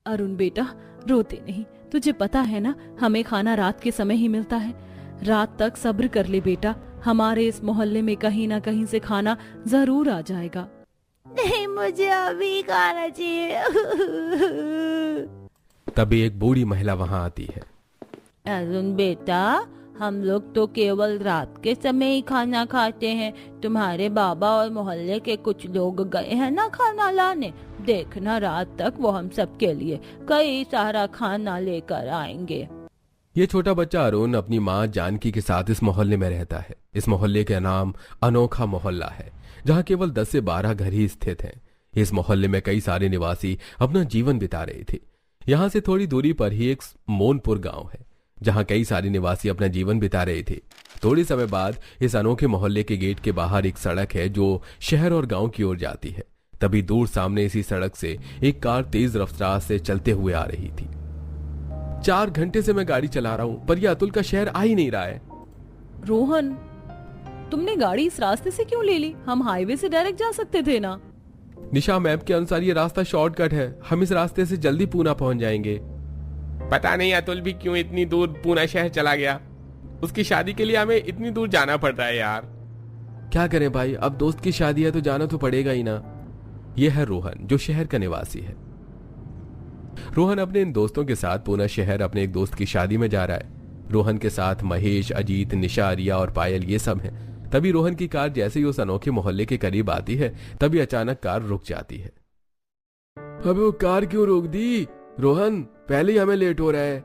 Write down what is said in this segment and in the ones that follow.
अरुण बेटा, रोते नहीं। तुझे पता है ना, हमें खाना रात के समय ही मिलता है। रात तक सब्र कर ले बेटा, हमारे इस मोहल्ले में कहीं ना कहीं से खाना जरूर आ जाएगा। नहीं, मुझे अभी खाना चाहिए। तभी एक बूढ़ी महिला वहां आती है। अरुण बेटा, हम लोग तो केवल रात के समय ही खाना खाते हैं। तुम्हारे बाबा और मोहल्ले के कुछ लोग गए हैं ना खाना लाने। देखना रात तक वो हम सब के लिए कई सारा खाना लेकर आएंगे। ये छोटा बच्चा अरुण अपनी माँ जानकी के साथ इस मोहल्ले में रहता है। इस मोहल्ले का नाम अनोखा मोहल्ला है, जहाँ केवल 10 से 12 घर ही स्थित हैं। इस मोहल्ले में कई सारे निवासी अपना जीवन बिता रहे थे। यहाँ से थोड़ी दूरी पर ही एक मोनपुर गांव है, जहाँ कई सारे निवासी अपना जीवन बिता रहे थे। थोड़े समय बाद इस अनोखे मोहल्ले के गेट के बाहर एक सड़क है जो शहर और गांव की ओर जाती है। तभी दूर सामने इसी सड़क से एक कार तेज रफ्तार से चलते हुए आ रही थी। 4 घंटे से मैं गाड़ी चला रहा हूं, पर यह अतुल का शहर आ ही नहीं रहा है। रोहन, तुमने गाड़ी इस रास्ते से क्यों ले ली? हम हाईवे से डायरेक्ट जा सकते थे ना। निशा मैप के अनुसार ये रास्ता शॉर्टकट है, हम इस रास्ते से जल्दी पूना पहुंच जाएंगे। पता नहीं अतुल भी क्यों इतनी दूर पूना शहर चला गया। उसकी शादी के लिए हमें इतनी दूर जाना पड़ रहा है यार। क्या करें भाई, अब दोस्त की शादी है तो जाना तो पड़ेगा ही ना। यह है रोहन, जो शहर का निवासी है। रोहन अपने इन दोस्तों के साथ पूना शहर अपने एक दोस्त की शादी में जा रहा है। रोहन के साथ महेश, अजीत, निशा, रिया और पायल ये सब हैं। तभी रोहन की कार जैसे ही उस अनोखे मोहल्ले के करीब आती है, तभी अचानक कार रुक जाती है। अबे वो कार क्यों रोक दी रोहन? पहले ही हमें लेट हो रहा है।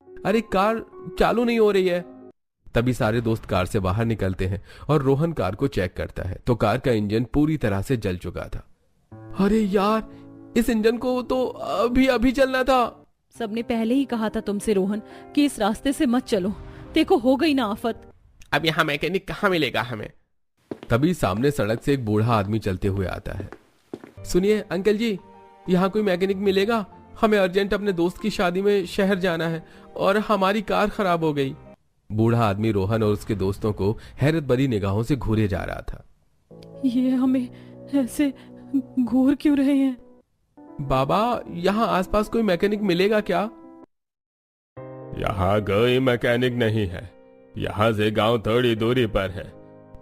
अरे कार चालू नहीं हो रही है। तभी सारे दोस्त कार से बाहर निकलते हैं और रोहन कार को चेक करता है तो कार का इंजन पूरी तरह से जल चुका था। अरे यार, इस इंजन को तो अभी अभी चलना था। सबने पहले ही कहा था तुमसे रोहन कि इस रास्ते से मत चलो। देखो हो गई ना आफत। अब यहाँ मैकेनिक कहाँ मिलेगा हमें? तभी सामने सड़क से एक बूढ़ा आदमी चलते हुए आता है। सुनिए अंकल जी, यहाँ कोई मैकेनिक मिलेगा? हमें अर्जेंट अपने दोस्त की शादी में शहर जाना है और हमारी कार खराब हो गई। बूढ़ा आदमी रोहन और उसके दोस्तों को हैरत भरी निगाहों से घूरे जा रहा था। ये हमें ऐसे घूर क्यों रहे हैं? बाबा, यहाँ आसपास कोई मैकेनिक मिलेगा क्या? यहाँ कोई मैकेनिक नहीं है। यहाँ से गांव थोड़ी दूरी पर है,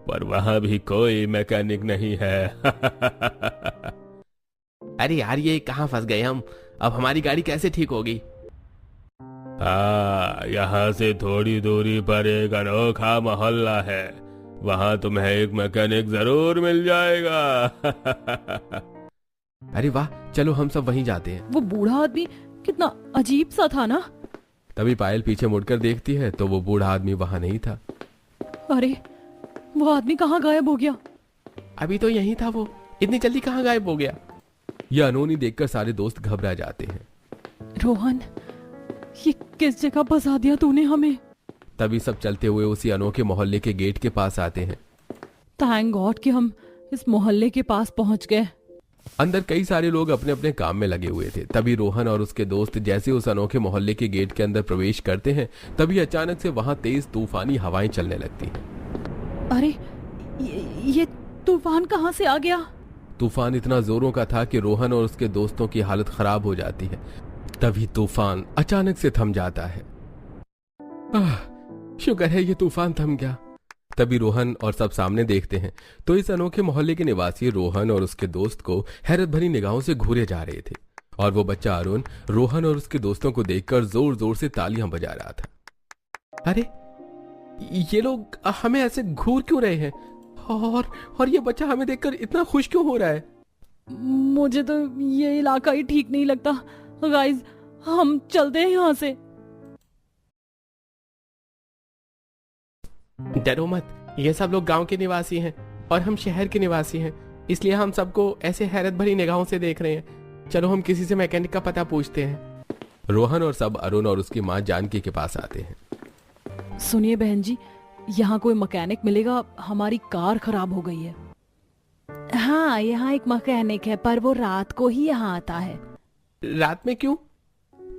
पर वहां भी कोई मैकेनिक नहीं है। अरे यार, ये कहाँ फंस गए हम? अब हमारी गाड़ी कैसे ठीक होगी? यहाँ से थोड़ी दूरी पर एक अनोखा मोहल्ला है, वहां तुम्हें एक मैकेनिक जरूर मिल जाएगा। अरे वाह, चलो हम सब वहीं जाते हैं। वो बूढ़ा आदमी कितना अजीब सा था ना। तभी पायल पीछे मुड़कर देखती है तो वो बूढ़ा आदमी वहां नहीं था। अरे, वो आदमी कहाँ गायब हो गया? अभी तो यहीं था वो, इतनी जल्दी कहाँ गायब हो गया? यह अनहोनी देखकर सारे दोस्त घबरा जाते हैं। रोहन, ये किस जगह फंसा दिया तूने हमें? तभी सब चलते हुए उसी अनोखे मोहल्ले के गेट के पास आते हैं। थैंक गॉड कि हम इस मोहल्ले के पास पहुंच गए। अंदर कई सारे लोग अपने अपने काम में लगे हुए थे। तभी रोहन और उसके दोस्त जैसे उस अनोखे मोहल्ले के गेट के अंदर प्रवेश करते हैं, तभी अचानक से वहां तेज तूफानी हवाएं चलने लगती हैं। अरे, ये तूफान कहाँ से आ गया? तूफान इतना जोरों का था कि रोहन और उसके दोस्तों की हालत खराब हो जाती है। तभी तूफान अचानक से थम जाता है। शुक्र है ये तूफान थम गया। तभी रोहन और सब सामने देखते हैं तो इस अनोखे मोहल्ले के निवासी रोहन और उसके दोस्त को हैरत भरी निगाहों से घूरे जा रहे थे और वो बच्चा अरुण रोहन और उसके दोस्तों को देखकर जोर जोर से तालियां बजा रहा था। अरे, ये लोग हमें ऐसे घूर क्यों रहे हैं? और ये बच्चा हमें देखकर इतना खुश क्यों हो रहा है? मुझे तो ये इलाका ही ठीक नहीं लगता। गाइस, हम चलते हैं यहाँ से। डरो मत, ये सब लोग गांव के निवासी हैं और हम शहर के निवासी हैं, इसलिए हम सबको ऐसे हैरत भरी निगाहों से देख रहे हैं। चलो हम किसी से मैकेनिक का पता पूछते हैं। रोहन और सब अरुण और उसकी माँ जानकी के पास आते हैं। सुनिए बहन जी, यहाँ कोई मैकेनिक मिलेगा? हमारी कार खराब हो गई है। हाँ, यहाँ एक मैकेनिक है, पर वो रात को ही यहाँ आता है। रात में क्यों?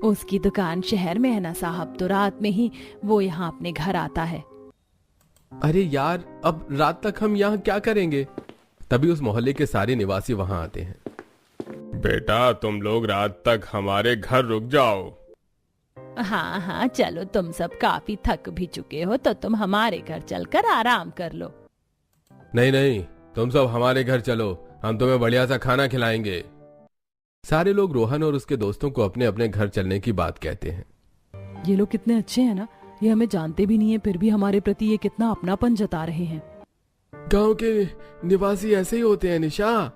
उसकी दुकान शहर में है ना साहब, तो रात में ही वो यहाँ अपने घर आता है। अरे यार, अब रात तक हम यहाँ क्या करेंगे? तभी उस मोहल्ले के सारे निवासी वहां आते हैं। बेटा तुम लोग रात तक हमारे घर रुक जाओ। हाँ हाँ चलो, तुम सब काफी थक भी चुके हो तो तुम हमारे घर चलकर आराम कर लो। नहीं नहीं, तुम सब हमारे घर चलो, हम तुम्हें बढ़िया सा खाना खिलाएंगे। सारे लोग रोहन और उसके दोस्तों को अपने अपने घर चलने की बात कहते हैं। ये लोग कितने अच्छे हैं ना, ये हमें जानते भी नहीं है फिर भी हमारे प्रति ये कितना अपनापन जता रहे हैं। गांव के निवासी ऐसे ही होते हैं निशा।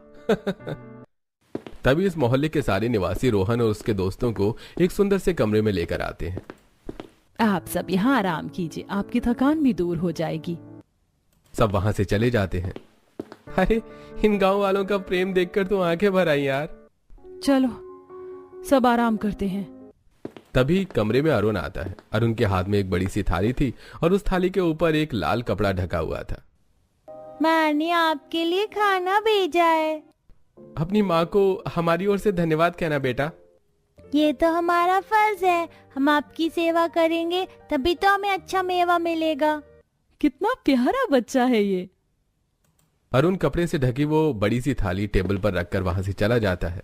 तभी इस मोहल्ले के सारे निवासी रोहन और उसके दोस्तों को एक सुंदर से कमरे में लेकर आते हैं। आप सब यहाँ आराम कीजिए, आपकी थकान भी दूर हो जाएगी। सब वहां से चले जाते हैं। अरे इन गांव वालों का प्रेम देखकर तो आंखें भर आई यार। चलो सब आराम करते हैं। तभी कमरे में अरुण आता है। अरुण के हाथ में एक बड़ी सी थाली थी और उस थाली के ऊपर एक लाल कपड़ा ढका हुआ था। माँ ने आपके लिए खाना भेजा है। अपनी माँ को हमारी ओर से धन्यवाद कहना बेटा। ये तो हमारा फर्ज है, हम आपकी सेवा करेंगे तभी तो हमें अच्छा मेवा मिलेगा। कितना प्यारा बच्चा है ये। अरुण कपड़े से ढकी वो बड़ी सी थाली टेबल पर रखकर वहां से चला जाता है।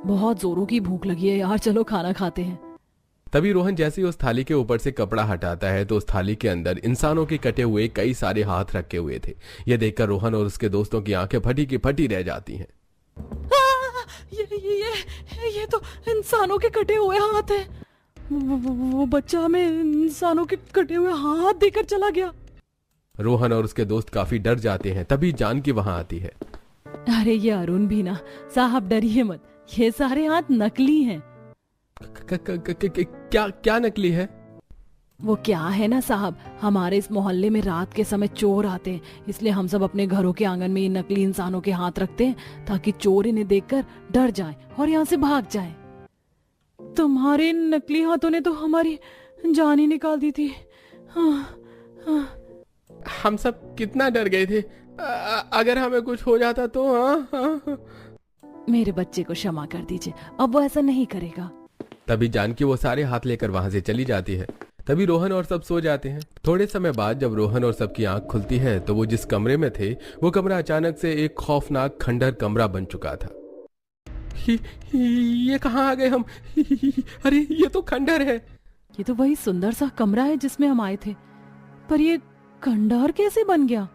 बहुत जोरों की भूख लगी है यार, चलो खाना खाते हैं। तभी रोहन जैसे ही उस थाली के ऊपर से कपड़ा हटाता है तो उस थाली के अंदर इंसानों के कटे हुए कई सारे हाथ रखे हुए थे। यह देखकर रोहन और उसके दोस्तों की आंखें फटी की फटी रह जाती हैं। ये तो इंसानों के कटे हुए हाथ हैं। वो बच्चा हमें इंसानों के कटे हुए हाथ देकर चला गया। रोहन और उसके दोस्त काफी डर जाते हैं। तभी जानकी वहां आती है। अरे ये अरुण भी ना, साहब डरिए मत, ये सारे हाथ नकली हैं। क्या नकली है? वो क्या है ना साहब, हमारे इस मोहल्ले में रात के समय चोर आते हैं, इसलिए हम सब अपने घरों के आंगन में ये नकली इंसानों के हाथ रखते हैं ताकि चोर इन्हें देखकर डर जाएं और यहाँ से भाग जाएं। तुम्हारे नकली हाथों ने तो हमारी जान ही निकाल दी थी। हम सब कितना डर गए थे। अगर हमें कुछ हो जाता तो। मेरे बच्चे को क्षमा कर दीजिए, अब वो ऐसा नहीं करेगा। तभी जानकी वो सारे हाथ लेकर वहां से चली जाती है। तभी रोहन और सब सो जाते हैं। थोड़े समय बाद जब रोहन और सबकी आंख खुलती है तो वो जिस कमरे में थे वो कमरा अचानक से एक खौफनाक खंडहर कमरा बन चुका था। ये कहाँ आ गए हम? अरे ये तो खंडहर है। ये तो वही सुंदर सा कमरा है जिसमें हम आए थे, पर ये खंडहर कैसे बन गया?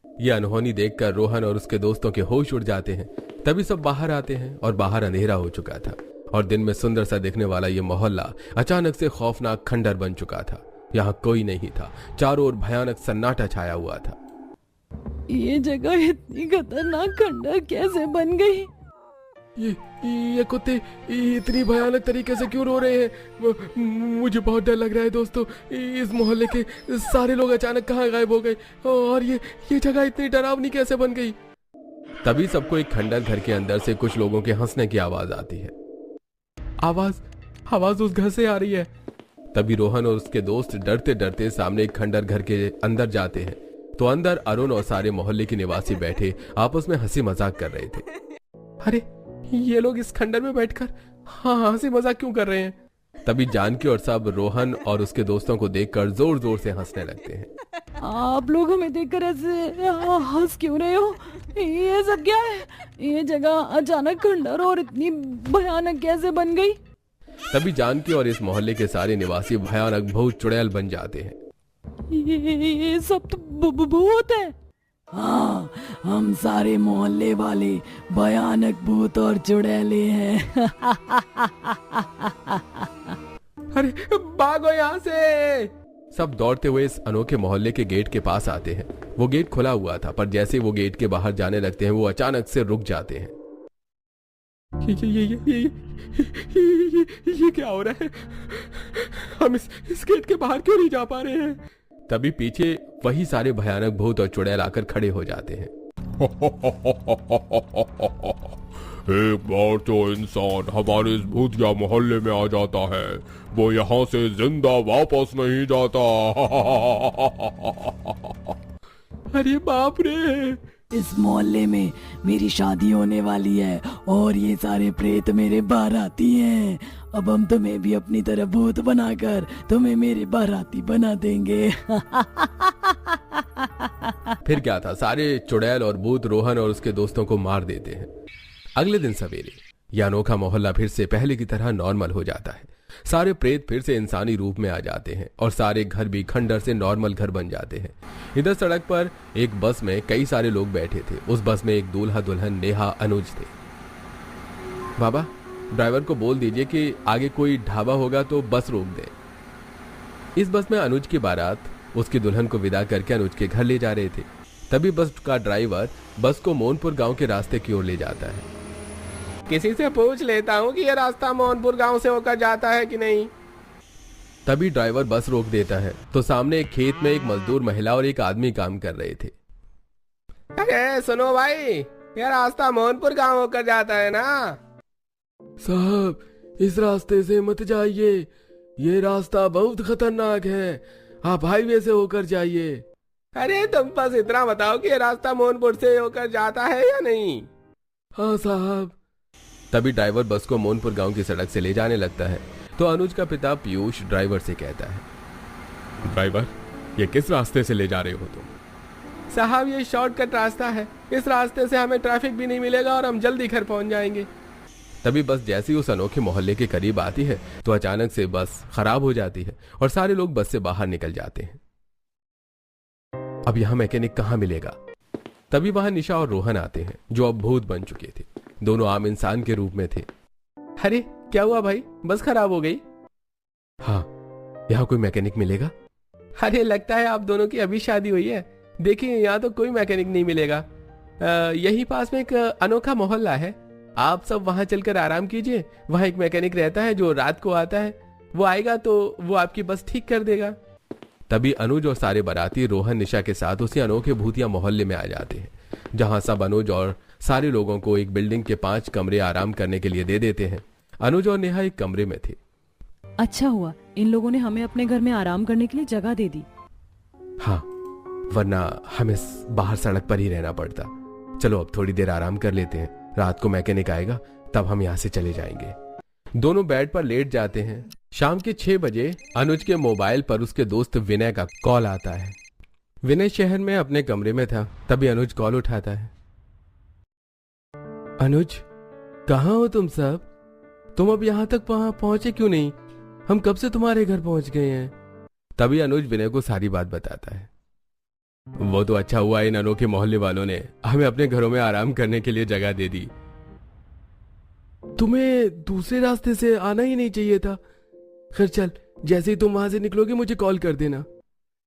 ये अनहोनी देखकर रोहन और उसके दोस्तों के होश उड़ जाते हैं। तभी सब बाहर आते हैं और बाहर अंधेरा हो चुका था और दिन में सुंदर सा दिखने वाला ये मोहल्ला अचानक से खौफनाक खंडहर बन चुका था। यहाँ कोई नहीं था, चारों ओर भयानक सन्नाटा छाया हुआ था। ये जगह इतनी खतरनाक खंडहर कैसे बन गई? ये कुत्ते इतनी भयानक तरीके से क्यों रो रहे हैं? मुझे बहुत डर लग रहा है दोस्तों। इस मोहल्ले के सारे लोग अचानक कहाँ गायब हो गए और ये जगह इतनी डरावनी कैसे बन गई? तभी सबको एक खंडहर घर के अंदर से कुछ लोगों के हंसने की आवाज आती है। आवाज उस घर से आ रही है। तभी रोहन और उसके दोस्त डरते डरते सामने एक खंडहर घर के अंदर जाते हैं तो अंदर अरुण और सारे मोहल्ले के निवासी बैठे आपस में हंसी मजाक कर रहे थे। अरे ये लोग इस खंडहर में बैठकर हंसी मजाक क्यों कर रहे हैं? तभी जानकी और सब रोहन और उसके दोस्तों को देखकर जोर जोर से हंसने लगते हैं। आप लोग हमें देखकर ऐसे हंस क्यों रहे हो? ये सब क्या है? ये जगह अचानक खंडहर और इतनी भयानक कैसे बन गई? तभी जानकी और इस मोहल्ले के सारे निवासी भयानक भूत चुड़ैल बन जाते हैं। ये सब तो भूत है। हाँ, हम सारे मोहल्ले वाले भयानक भूत और चुड़ैले हैं। अरे भागो यहाँ से! सब दौड़ते हुए इस अनोखे मोहल्ले के गेट के पास आते हैं। वो गेट खुला हुआ था पर जैसे वो गेट के बाहर जाने लगते हैं वो अचानक से रुक जाते हैं। ये क्या हो रहा है? हम इस गेट के बाहर क्यों नहीं जा पा रहे हैं? तभी पीछे वही सारे भयानक भूत और चुड़ैल आकर खड़े हो जाते हैं। एक बार तो इंसान हमारे इस भूतिया मोहल्ले में आ जाता है, वो यहाँ से जिंदा वापस नहीं जाता। अरे बाप रे! इस मोहल्ले में मेरी शादी होने वाली है और ये सारे प्रेत मेरे बाराती हैं। अब हम तुम्हें भी अपनी तरह भूत बनाकर तुम्हें मेरे बाराती बना देंगे। फिर क्या था, सारे चुड़ैल और भूत रोहन और उसके दोस्तों को मार देते हैं। अगले दिन सवेरे यह अनोखा मोहल्ला फिर से पहले की तरह नॉर्मल हो जाता है। सारे प्रेत फिर से इंसानी रूप में आ जाते हैं और सारे घर भी खंडर से नॉर्मल घर बन जाते हैं। इधर सड़क पर एक बस में कई सारे लोग बैठे थे। उस बस में एक दूल्हा दुल्हन, नेहा, अनुज थे। बाबा, ड्राइवर को बोल दीजिए कि आगे कोई ढाबा होगा तो बस रोक दे। इस बस में अनुज की बारात उसकी दुल्हन को विदा करके अनुज के घर ले जा रहे थे। तभी बस का ड्राइवर बस को मोहनपुर गांव के रास्ते की ओर ले जाता है। किसी से पूछ लेता हूँ कि यह रास्ता मोहनपुर गांव से होकर जाता है कि नहीं। तभी ड्राइवर बस रोक देता है तो सामने एक खेत में एक मजदूर महिला और एक आदमी काम कर रहे थे। अरे सुनो भाई, यह रास्ता मोहनपुर गांव होकर जाता है ना? साहब, इस रास्ते से मत जाइए, ये रास्ता बहुत खतरनाक है, आप हाईवे से होकर जाइए। अरे तुम बस इतना बताओ कि यह रास्ता मोहनपुर से होकर जाता है या नहीं? हाँ साहब। तभी ड्राइवर बस को मोहनपुर गांव की सड़क से ले जाने लगता है तो अनुज का पिता पीयूष ड्राइवर से कहता है, ड्राइवर, ये किस रास्ते से ले जा रहे हो तुम? साहब, ये शॉर्टकट रास्ता है, इस रास्ते से हमें ट्रैफिक भी नहीं मिलेगा और हम जल्दी घर पहुंच जाएंगे। तभी बस जैसे ही उस अनोखे मोहल्ले के करीब आती है तो अचानक से बस खराब हो जाती है और सारे लोग बस से बाहर निकल जाते हैं। अब यहां मैकेनिक कहां मिलेगा? तभी वहां निशा और रोहन आते हैं जो अब भूत बन चुके थे। दोनों आम इंसान के रूप में थे। अरे क्या हुआ भाई, बस खराब हो गई? हाँ, यहाँ कोई मैकेनिक मिलेगा? अरे लगता है आप दोनों की अभी शादी हुई है। देखिए, यहाँ तो कोई मैकेनिक नहीं मिलेगा। यही पास में एक अनोखा मोहल्ला है, आप सब वहां चलकर आराम कीजिए। वहां एक मैकेनिक रहता है जो रात को आता है, वो आएगा तो वो आपकी बस ठीक कर देगा। तभी अनुज और सारे बाराती रोहन, निशा के साथ उसी अनोखे भूतिया मोहल्ले में आ जाते हैं जहां सब अनुज और सारे लोगों को एक बिल्डिंग के 5 कमरे आराम करने के लिए दे देते हैं। अनुज और नेहा एक कमरे में थे। अच्छा हुआ इन लोगों ने हमें अपने घर में आराम करने के लिए जगह दे दी। हाँ, वरना हमें बाहर सड़क पर ही रहना पड़ता। चलो अब थोड़ी देर आराम कर लेते हैं, रात को मैकेनिक आएगा तब हम यहाँ से चले जाएंगे। दोनों बेड पर लेट जाते हैं। शाम के 6 बजे अनुज के मोबाइल पर उसके दोस्त विनय का कॉल आता है। विनय शहर में अपने कमरे में था। तभी अनुज कॉल उठाता है। अनुज, कहाँ हो तुम सब? तुम अब यहाँ तक पहुंचे क्यों नहीं? हम कब से तुम्हारे घर पहुंच गए हैं। तभी अनुज विनय को सारी बात बताता है। वो तो अच्छा हुआ इन अनोखे मोहल्ले वालों ने हमें अपने घरों में आराम करने के लिए जगह दे दी। तुम्हें दूसरे रास्ते से आना ही नहीं चाहिए था। खैर चल, जैसे ही तुम वहां से निकलोगे मुझे कॉल कर देना।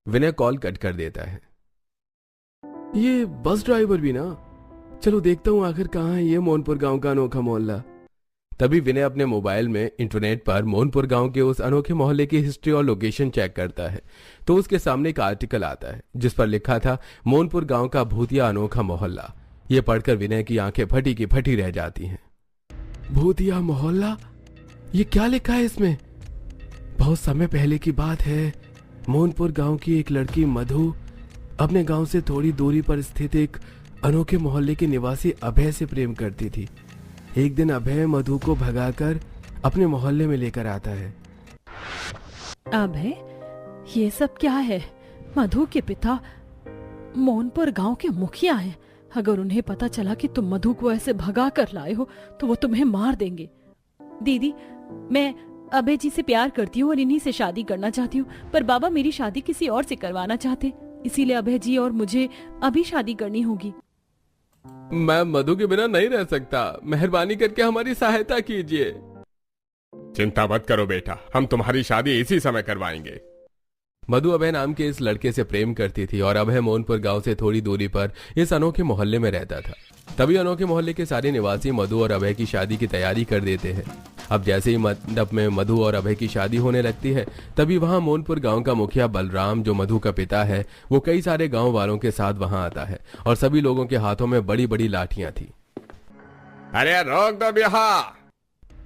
विनय कॉल कट कर देता है। ये बस ड्राइवर भी ना, चलो देखता हूं आखिर कहाँ है ये मोहनपुर गांव का अनोखा मोहल्ला। तभी विनय अपने मोबाइल में इंटरनेट पर मोहनपुर गांव के उस अनोखे मोहल्ले की हिस्ट्री और लोकेशन चेक करता है तो उसके सामने एक आर्टिकल आता है जिस पर लिखा था मोहनपुर गांव का भूतिया अनोखा मोहल्ला। ये पढ़कर विनय की आंखें फटी की फटी रह जाती हैं। भूतिया मोहल्ला, ये क्या लिखा है इसमें? बहुत समय पहले की बात है। मोहनपुर गांव की एक लड़की मधु अपने गांव से थोड़ी दूरी पर स्थित एक अनोखे मोहल्ले के निवासी अभय से प्रेम करती थी। एक दिन अभय मधु को भगाकर अपने मोहल्ले में लेकर आता है। अभय, ये सब क्या है? मधु के पिता मोहनपुर गांव के मुखिया हैं। अगर उन्हें पता चला कि तुम मधु को ऐसे भगा कर लाए हो तो वो तुम्हें मार देंगे। दीदी, मैं अभय जी से प्यार करती हूँ और इन्हीं से शादी करना चाहती हूँ, पर बाबा मेरी शादी किसी और से करवाना चाहते, इसीलिए अभय जी और मुझे अभी शादी करनी होगी। मैं मधु के बिना नहीं रह सकता, मेहरबानी करके हमारी सहायता कीजिए। चिंता मत करो बेटा, हम तुम्हारी शादी इसी समय करवाएंगे। मधु अभय नाम के इस लड़के से प्रेम करती थी और अभय मोहनपुर गांव से थोड़ी दूरी पर इस अनोखे मोहल्ले में रहता था। तभी अनोखे मोहल्ले के सारे निवासी मधु और अभय की शादी की तैयारी कर देते हैं। अब जैसे ही मंडप में मधु और अभय की शादी होने लगती है तभी वहां मोहनपुर गांव का मुखिया बलराम, जो मधु का पिता है, वो कई सारे गांव वालों के साथ वहां आता है और सभी लोगों के हाथों में बड़ी बड़ी लाठियां थी। अरे रोक दो बिहार!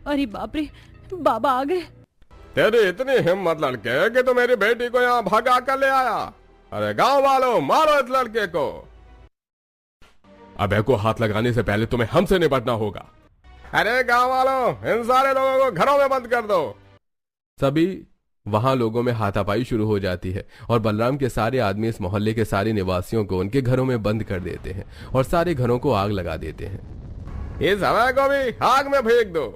अरे बाप रे, बाबा आ गए। तेरी इतनी हिम्मत लड़के कि तू मेरी बेटी को यहाँ भगा कर ले आया। अरे गांव वालों, मारो इस लड़के को। अभय को हाथ लगाने से पहले तुम्हें हमसे निपटना होगा। अरे गांव वालों, इन सारे लोगों को घरों में बंद कर दो। सभी वहां लोगों में हाथापाई शुरू हो जाती है और बलराम के सारे आदमी इस मोहल्ले के सारे निवासियों को उनके घरों में बंद कर देते हैं और सारे घरों को आग लगा देते हैं। इस हवा को भी आग में फेंक दो।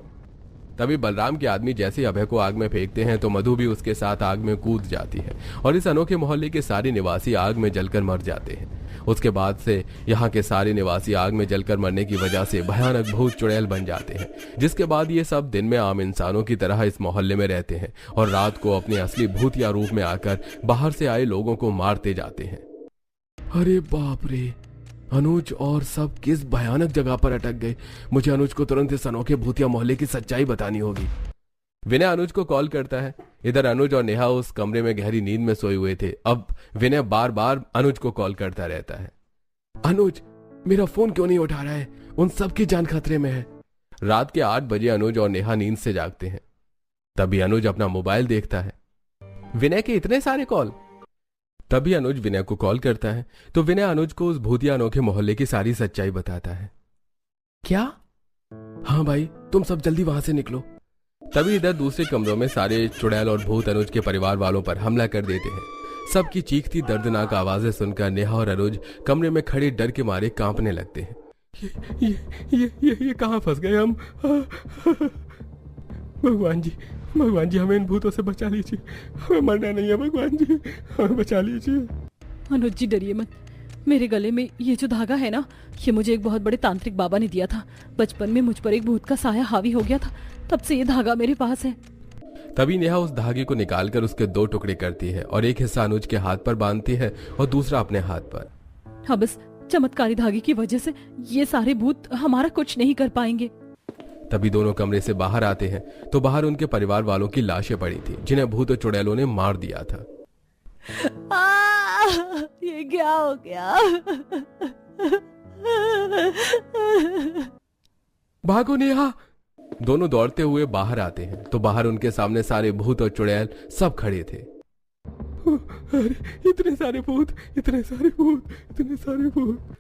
तभी बलराम के आदमी जैसे ही अभय को आग में फेंकते हैं तो मधु भी उसके साथ आग में कूद जाती है और इस अनोखे मोहल्ले के सारे निवासी आग में जलकर मर जाते हैं। उसके बाद से यहाँ के सारे निवासी आग में जलकर मरने की वजह से भयानक भूत चुड़ैल बन जाते हैं, जिसके बाद ये सब दिन में आम इंसानों की तरह इस मोहल्ले में रहते हैं और रात को अपने असली भूतिया रूप में आकर बाहर से आए लोगों को मारते जाते हैं। अरे बाप रे, अनुज और सब किस भयानक जगह पर अटक गए। मुझे अनुज को तुरंत इस अनोखे भूतिया मोहल्ले की सच्चाई बतानी होगी। विनय अनुज को कॉल करता है। इधर अनुज और नेहा उस कमरे में गहरी नींद में सोए हुए थे। अब विनय बार बार अनुज को कॉल करता रहता है। अनुज, मेरा फोन क्यों नहीं उठा रहा है? उन सब की जान खतरे में है। रात के 8 बजे अनुज और नेहा नींद से जागते हैं। तभी अनुज अपना मोबाइल देखता है। विनय के इतने सारे कॉल। तभी अनुज विनय को कॉल करता है तो विनय अनुज को उस भूतिया अनोखे मोहल्ले की सारी सच्चाई बताता है। क्या? हाँ भाई, तुम सब जल्दी वहां से निकलो। तभी इधर दूसरे कमरों में सारे चुड़ैल और भूत अनुज के परिवार वालों पर हमला कर देते हैं। सबकी चीखती दर्दनाक आवाजें सुनकर नेहा और अनुज कमरे में खड़े डर के मारे कांपने लगते हैं। ये कहां फंस गए हम? भगवान जी, हमें इन भूतों से बचा लीजिए। हमें मरना नहीं है, भगवान जी, हमें बचा लीजिए। अनुज जी डरिए मत। मेरे गले में ये जो धागा है ना, ये मुझे एक बहुत बड़े तांत्रिक बाबा ने दिया था। बचपन में मुझ पर एक भूत का साया हावी हो गया था, तब से ये धागा मेरे पास है। तभी नेहा उस धागे को निकालकर उसके 2 टुकड़े करती है और एक हिस्सा अनुज के हाथ पर बांधती है और दूसरा अपने हाथ पर। अब इस चमत्कारी धागे की वजह से ये सारे भूत हमारा कुछ नहीं कर पाएंगे। तभी दोनों कमरे से बाहर आते हैं तो बाहर उनके परिवार वालों की लाशें पड़ी थी, जिन्हें भूत और चुड़ैलों ने मार दिया था। ये क्या हो गया? भागो नेहा। दोनों दौड़ते हुए बाहर आते हैं तो बाहर उनके सामने सारे भूत और चुड़ैल सब खड़े थे। अरे, इतने सारे भूत, इतने सारे भूत, इतने सारे भूत।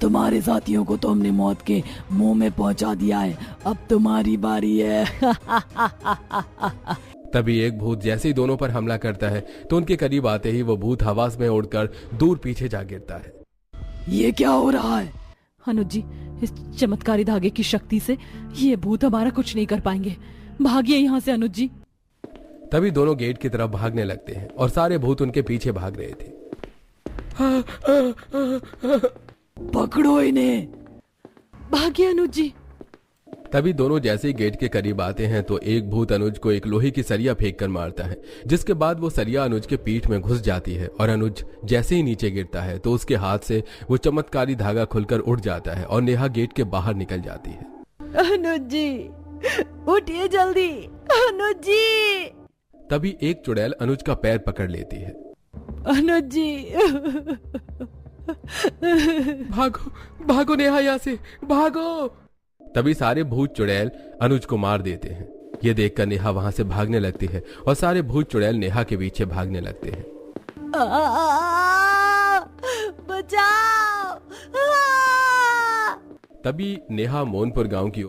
तुम्हारे साथियों को तो हमने मौत के मुंह में पहुंचा दिया है, अब तुम्हारी बारी है। तभी एक भूत जैसे ही दोनों पर हमला करता है तो उनके करीब आते ही वो भूत हवा में उड़कर दूर पीछे जा गिरता है। ये क्या हो रहा है? अनुज जी, इस चमत्कारी धागे की शक्ति से ये भूत हमारा कुछ नहीं कर पाएंगे। भागिए यहाँ से अनुज जी। तभी दोनों गेट की तरफ भागने लगते हैं और सारे भूत उनके पीछे भाग रहे थे। पकड़ो इन्हें। भागिए अनुज जी। तभी दोनों जैसे ही गेट के करीब आते हैं तो एक भूत अनुज को एक लोहे की सरिया फेंक कर मारता है, जिसके बाद वो सरिया अनुज के पीठ में घुस जाती है और अनुज जैसे ही नीचे गिरता है तो उसके हाथ से वो चमत्कारी धागा खुलकर उड़ जाता है और नेहा गेट के बाहर निकल जाती है। अनुज जी, उठिए जल्दी, अनुज जी। तभी एक चुड़ैल अनुज का पैर पकड़ लेती है। अनुज जी। भागो, भागो नेहा, यहाँ से भागो। तभी सारे भूत चुड़ैल अनुज को मार देते हैं। ये देखकर नेहा वहां से भागने लगती है और सारे भूत चुड़ैल नेहा के पीछे भागने लगते हैं। बचाओ। तभी नेहा मोहनपुर गांव की